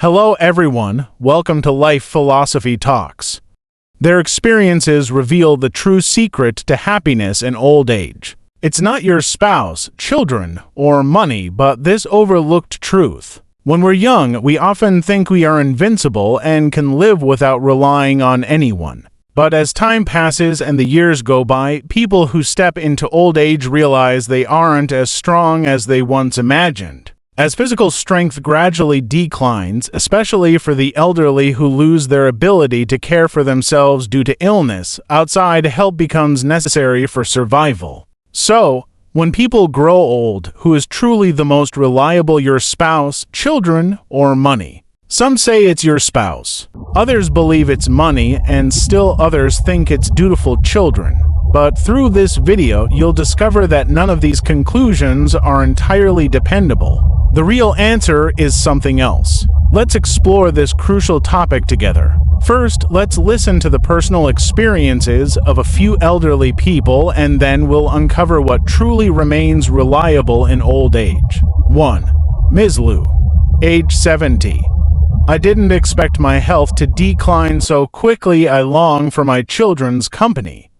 Hello everyone, welcome to Life Philosophy Talks. Their experiences reveal the true secret to happiness in old age. It's not your spouse, children, or money, but this overlooked truth. When we're young, we often think we are invincible and can live without relying on anyone. But as time passes and the years go by, people who step into old age realize they aren't as strong as they once imagined. As physical strength gradually declines, especially for the elderly who lose their ability to care for themselves due to illness, outside help becomes necessary for survival. So, when people grow old, who is truly the most reliable, your spouse, children, or money? Some say it's your spouse. Others believe it's money, and still others think it's dutiful children. But through this video, you'll discover that none of these conclusions are entirely dependable. The real answer is something else. Let's explore this crucial topic together. First, let's listen to the personal experiences of a few elderly people, and then we'll uncover what truly remains reliable in old age. 1. Ms. Lu, age 70. I didn't expect my health to decline so quickly. I long for my children's company.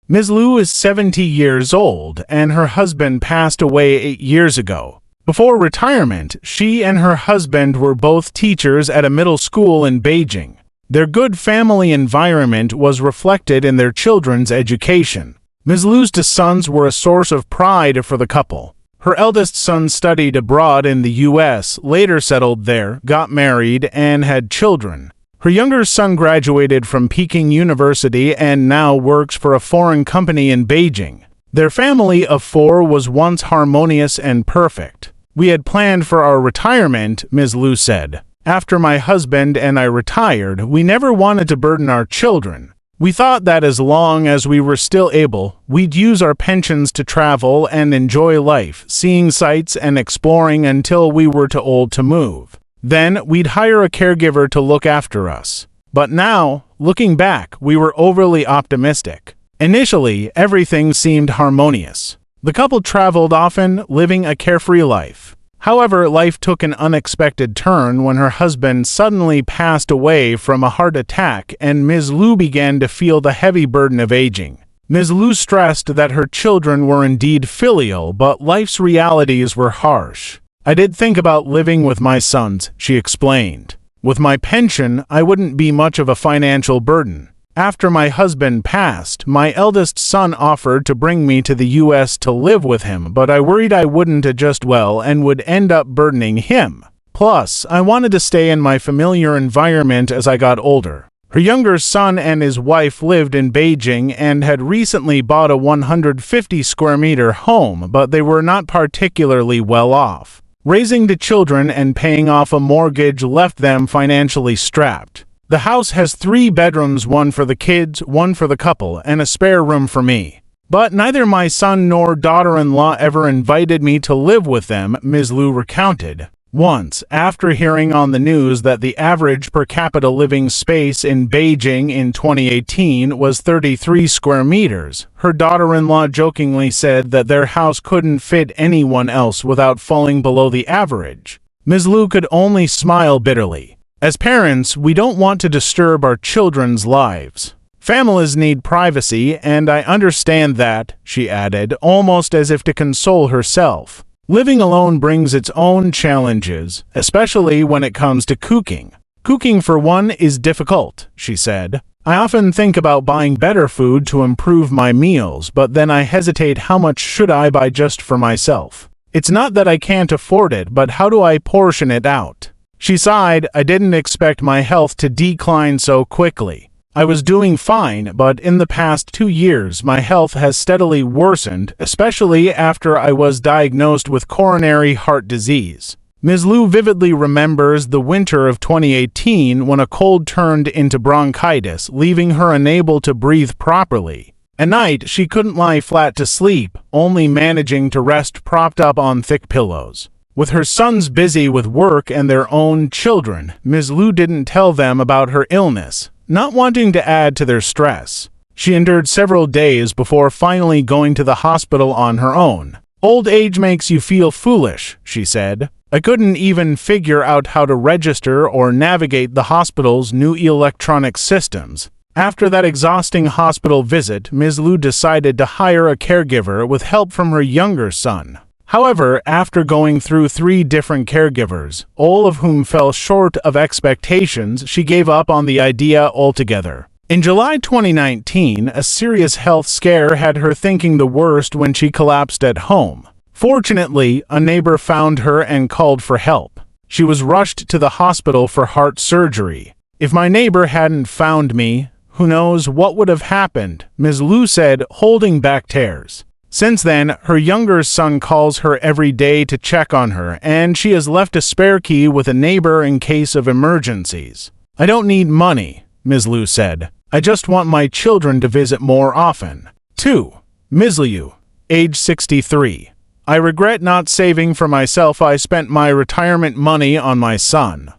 Ms. Lu is 70 years old, and her husband passed away 8 years ago. Before retirement, she and her husband were both teachers at a middle school in Beijing. Their good family environment was reflected in their children's education. Ms. Lu's two sons were a source of pride for the couple. Her eldest son studied abroad in the U.S., later settled there, got married, and had children. Her younger son graduated from Peking University and now works for a foreign company in Beijing. Their family of 4 was once harmonious and perfect. We had planned for our retirement, Ms. Lu said. After my husband and I retired, we never wanted to burden our children. We thought that as long as we were still able, we'd use our pensions to travel and enjoy life, seeing sights and exploring until we were too old to move. Then we'd hire a caregiver to look after us. But now, looking back, we were overly optimistic. Initially, everything seemed harmonious. The couple traveled often, living a carefree life. However, life took an unexpected turn when her husband suddenly passed away from a heart attack and Ms. Lu began to feel the heavy burden of aging. Ms. Lu stressed that her children were indeed filial, but life's realities were harsh. I did think about living with my sons, she explained. With my pension, I wouldn't be much of a financial burden. After my husband passed, my eldest son offered to bring me to the U.S. to live with him, but I worried I wouldn't adjust well and would end up burdening him. Plus, I wanted to stay in my familiar environment as I got older. Her younger son and his wife lived in Beijing and had recently bought a 150-square-meter home, but they were not particularly well off. Raising the children and paying off a mortgage left them financially strapped. The house has 3 bedrooms, one for the kids, one for the couple, and a spare room for me. But neither my son nor daughter-in-law ever invited me to live with them, Ms. Lu recounted. Once, after hearing on the news that the average per capita living space in Beijing in 2018 was 33 square meters, her daughter-in-law jokingly said that their house couldn't fit anyone else without falling below the average. Ms. Lu could only smile bitterly. As parents, we don't want to disturb our children's lives. Families need privacy, and I understand that, she added, almost as if to console herself. Living alone brings its own challenges, especially when it comes to cooking. Cooking, for one, is difficult, she said. I often think about buying better food to improve my meals, but then I hesitate, how much should I buy just for myself? It's not that I can't afford it, but how do I portion it out? She sighed. I didn't expect my health to decline so quickly. I was doing fine, but in the past 2 years my health has steadily worsened, especially after I was diagnosed with coronary heart disease. Ms. Lu vividly remembers the winter of 2018 when a cold turned into bronchitis, leaving her unable to breathe properly. At night, she couldn't lie flat to sleep, only managing to rest propped up on thick pillows. With her sons busy with work and their own children, Ms. Lu didn't tell them about her illness, not wanting to add to their stress. She endured several days before finally going to the hospital on her own. Old age makes you feel foolish, she said. I couldn't even figure out how to register or navigate the hospital's new electronic systems. After that exhausting hospital visit, Ms. Liu decided to hire a caregiver with help from her younger son. However, after going through 3 different caregivers, all of whom fell short of expectations, she gave up on the idea altogether. In July 2019, a serious health scare had her thinking the worst when she collapsed at home. Fortunately, a neighbor found her and called for help. She was rushed to the hospital for heart surgery. If my neighbor hadn't found me, who knows what would have happened, Ms. Liu said, holding back tears. Since then, her younger son calls her every day to check on her, and she has left a spare key with a neighbor in case of emergencies. I don't need money, Ms. Liu said. I just want my children to visit more often. 2. Ms. Liu, age 63. I regret not saving for myself. I spent my retirement money on my son.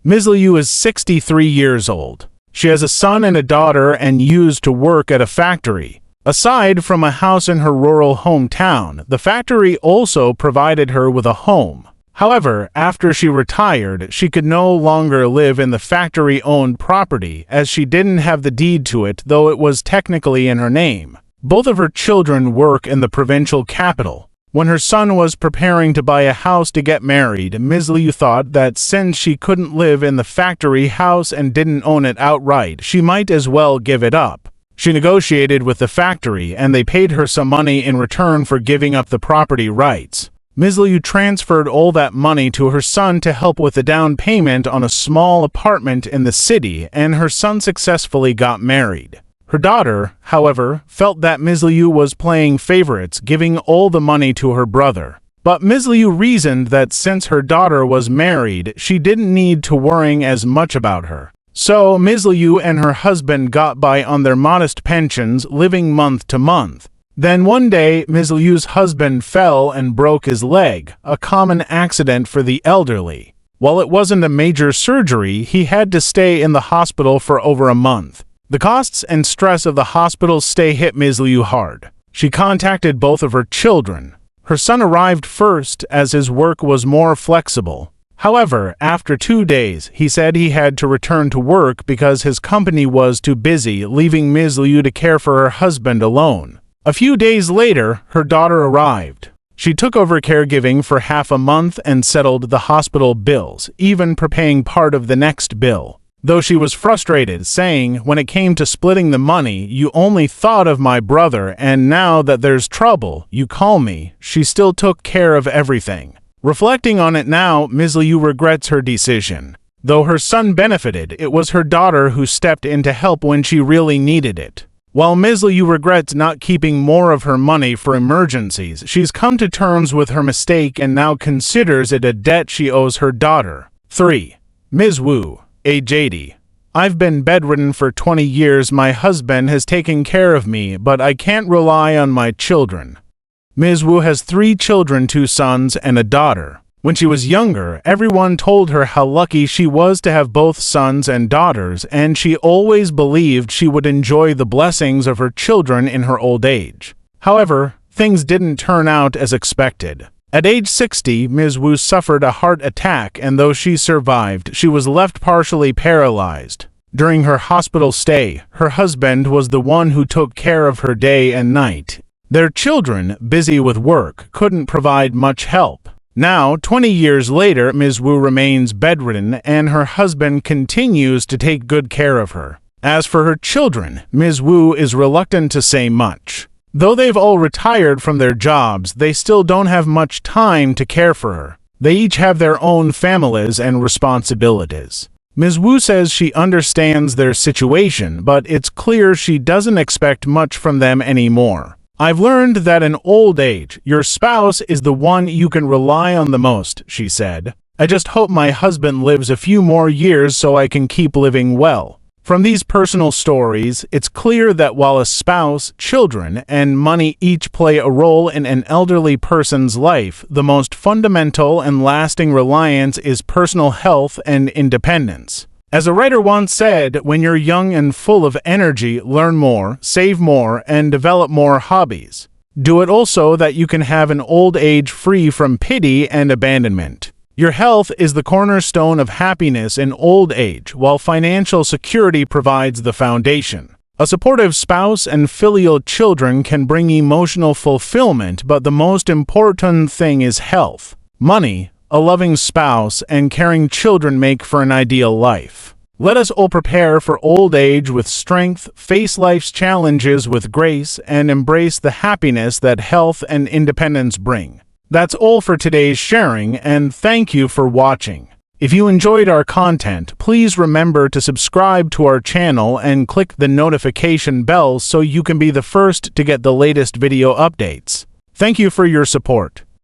Ms. Liu is 63 years old. She has a son and a daughter and used to work at a factory. Aside from a house in her rural hometown, the factory also provided her with a home. However, after she retired, she could no longer live in the factory-owned property as she didn't have the deed to it, though it was technically in her name. Both of her children work in the provincial capital. When her son was preparing to buy a house to get married, Ms. Liu thought that since she couldn't live in the factory house and didn't own it outright, she might as well give it up. She negotiated with the factory, and they paid her some money in return for giving up the property rights. Ms. Liu transferred all that money to her son to help with the down payment on a small apartment in the city, and her son successfully got married. Her daughter, however, felt that Ms. Liu was playing favorites, giving all the money to her brother. But Ms. Liu reasoned that since her daughter was married, she didn't need to worry as much about her. So Ms. Liu and her husband got by on their modest pensions, living month to month. Then one day, Ms. Liu's husband fell and broke his leg, a common accident for the elderly. While it wasn't a major surgery, he had to stay in the hospital for over a month. The costs and stress of the hospital stay hit Ms. Liu hard. She contacted both of her children. Her son arrived first as his work was more flexible. However, after 2 days, he said he had to return to work because his company was too busy, leaving Ms. Liu to care for her husband alone. A few days later, her daughter arrived. She took over caregiving for half a month and settled the hospital bills, even prepaying part of the next bill. Though she was frustrated, saying, "When it came to splitting the money, you only thought of my brother, and now that there's trouble, you call me." She still took care of everything. Reflecting on it now, Ms. Liu regrets her decision. Though her son benefited, it was her daughter who stepped in to help when she really needed it. While Ms. Liu regrets not keeping more of her money for emergencies, she's come to terms with her mistake and now considers it a debt she owes her daughter. 3. Ms. Wu, age 80. I've been bedridden for 20 years. My husband has taken care of me, but I can't rely on my children. Ms. Wu has 3 children, 2 sons and a daughter. When she was younger, everyone told her how lucky she was to have both sons and daughters, and she always believed she would enjoy the blessings of her children in her old age. However, things didn't turn out as expected. At age 60, Ms. Wu suffered a heart attack, and though she survived, she was left partially paralyzed. During her hospital stay, her husband was the one who took care of her day and night. Their children, busy with work, couldn't provide much help. Now, 20 years later, Ms. Wu remains bedridden, and her husband continues to take good care of her. As for her children, Ms. Wu is reluctant to say much. Though they've all retired from their jobs, they still don't have much time to care for her. They each have their own families and responsibilities. Ms. Wu says she understands their situation, but it's clear she doesn't expect much from them anymore. I've learned that in old age, your spouse is the one you can rely on the most, she said. I just hope my husband lives a few more years so I can keep living well. From these personal stories, it's clear that while a spouse, children, and money each play a role in an elderly person's life, the most fundamental and lasting reliance is personal health and independence. As a writer once said, when you're young and full of energy, learn more, save more, and develop more hobbies. Do it also that you can have an old age free from pity and abandonment. Your health is the cornerstone of happiness in old age, while financial security provides the foundation. A supportive spouse and filial children can bring emotional fulfillment, but the most important thing is health. Money, a loving spouse, and caring children make for an ideal life. Let us all prepare for old age with strength, face life's challenges with grace, and embrace the happiness that health and independence bring. That's all for today's sharing, and thank you for watching. If you enjoyed our content, please remember to subscribe to our channel and click the notification bell so you can be the first to get the latest video updates. Thank you for your support.